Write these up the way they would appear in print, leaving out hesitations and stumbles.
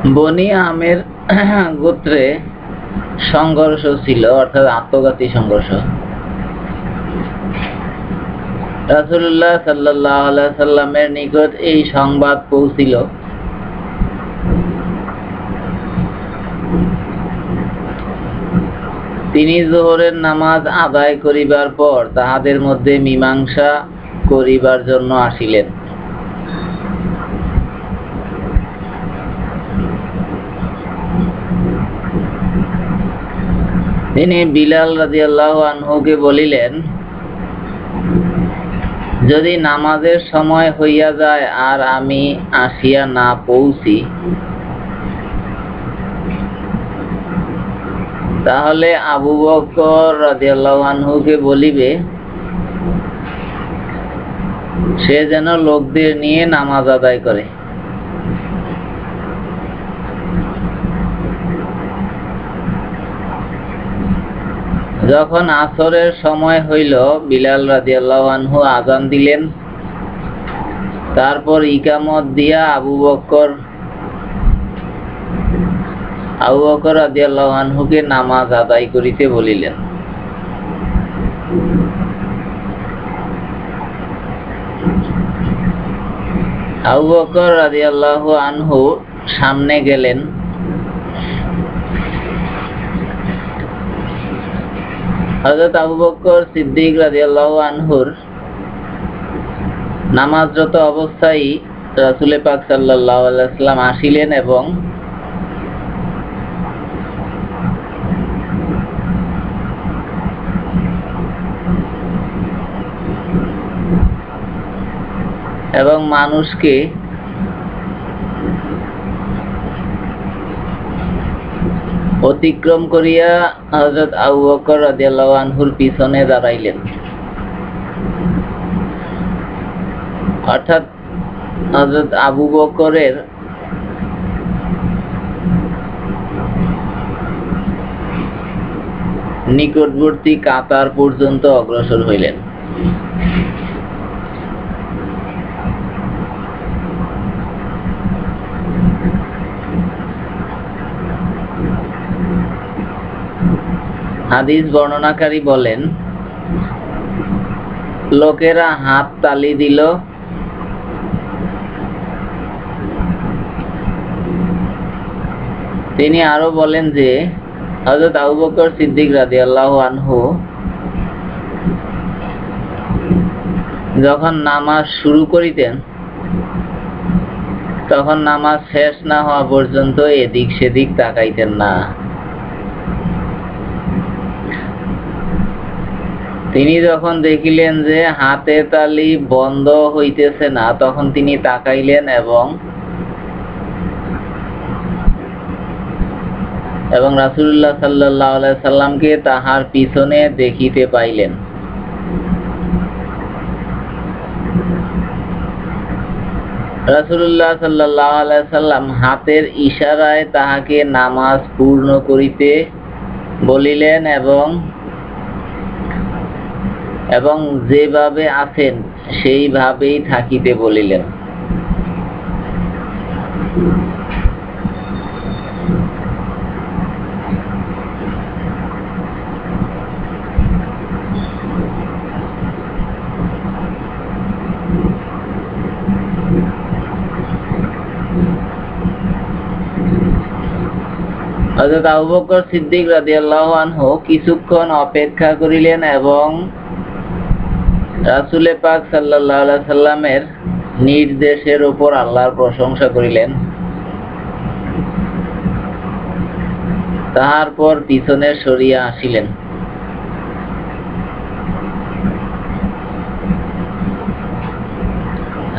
বনি আমের গোত্রে সংঘর্ষ ছিল, অর্থাৎ আত্মঘাতী সংঘর্ষ। রাসূলুল্লাহ সাল্লাল্লাহু আলাইহি সাল্লামের নিকট এই সংবাদ পৌঁছিল। তিনি যোহরের নামাজ আদায় করিবার পর তাহাদের মধ্যে মীমাংসা করিবার জন্য আসিলেন। তিনি বিলাল রাদিয়াল্লাহু আনহুকে বলিলেন, যদি নামাজের সময় হইয়া যায় আর আমি আসিয়া না পৌঁছি, তাহলে আবু বকর রাদিয়াল্লাহু আনহুকে বলিবে সে যেন লোকদের নিয়ে নামাজ আদায় করে। যখন আসরের সময় হইল, বিলাল রাদিয়াল্লাহু আনহু আযান দিলেন। তারপর ইকামত দিয়া আবু বকর রাদিয়াল্লাহু আনহুকে নামাজ আদায় করিতে বলিলেন। আবু বকর রাদিয়াল্লাহু আনহু সামনে গেলেন। হযরত আবু বকর সিদ্দিক রাদিয়াল্লাহু আনহুর নামাজরত অবস্থায় রাসূল পাক সাল্লাল্লাহু আলাইহি ওয়াসাল্লাম আসিলেন এবং মানুষকে অতিক্রম করিয়া হযরত আবু বকর রাদিয়াল্লাহু আনহুর পিছনে দাঁড়াইলেন। অর্থাৎ হযরত আবু বকরের নিকটবর্তী কাতার পর্যন্ত অগ্রসর হইলেন। হাদিস বর্ণনাকারী বলেন, লোকেরা হাত তালি দিল। তিনি আরো বলেন যে হযরত আবু বকর সিদ্দিক রাদিয়াল্লাহু আনহু যখন নামাজ শুরু করিতেন, তখন নামাজ শেষ না হওয়া পর্যন্ত এদিক সেদিক তাকাইতেন না। তিনি যখন দেখিলেন যে হাতে তালি বন্ধ হইতেছে না, তখন তিনি তাকাইলেন এবং রাসূলুল্লাহ সাল্লাল্লাহু আলাইহি সাল্লামকে তাহার পিছনে দেখিতে পাইলেন। রাসূলুল্লাহ সাল্লাল্লাহু আলাইহি সাল্লাম হাতের ইশারায় তাহাকে নামাজ পূর্ণ করিতে বলিলেন এবং যেভাবে আছেন সেইভাবেই থাকিতে বলিলেন। হযরত আবু বকর সিদ্দিক রাদিয়াল্লাহু আনহু কিছুক্ষণ অপেক্ষা করিলেন এবং রাসূল পাক সাল্লাল্লাহু আলাইহি সাল্লামের নির্দেশের উপর আল্লাহর প্রশংসা করিলেন। তারপর পিছনে সরিয়া আসিলেন।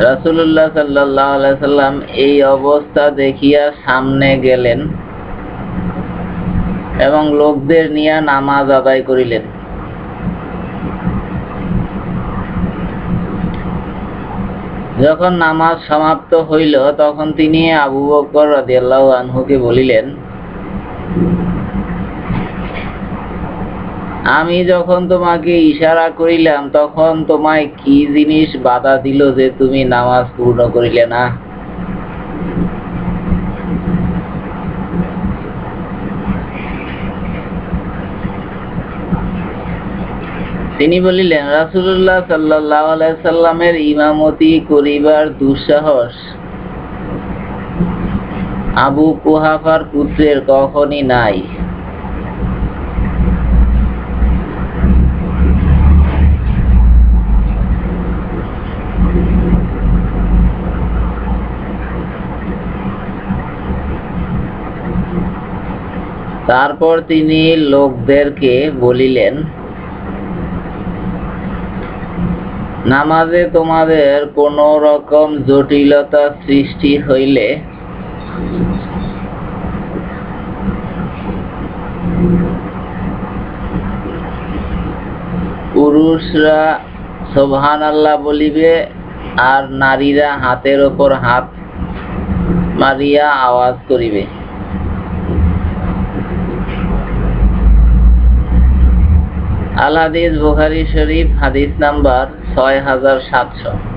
রাসূলুল্লাহ সাল্লাল্লাহু আলাইহি সাল্লাম এই অবস্থা দেখিয়া সামনে গেলেন এবং লোকদের নিয়ে নামাজ আদায় করিলেন। যখন নামাজ সমাপ্ত হইল, তখন তিনি আবু বকর রাদিয়াল্লাহু আনহুকে বলিলেন, আমি যখন তোমাকে ইশারা করিলাম, তখন তোমায় কি জিনিস বাধা দিল যে তুমি নামাজ পূর্ণ করিলে না? তিনি বলিলেন, রাসূলুল্লাহ সাল্লাল্লাহু আলাইহি সাল্লামের ইমামতি করিবার দুঃসাহস আবু কুহাফার পুত্রের কখনই নাই। তারপর তিনি লোকদেরকে বলিলেন, নামাজে তোমাদের কোন রকম জটিলতা সৃষ্টি হইলে পুরুষরা সুবহানাল্লাহ বলিবে আর নারীরা হাতের ওপর হাত মারিয়া আওয়াজ করিবে। আল হাদিস বুখারী শরীফ, হাদিস নাম্বার ৬৭০০।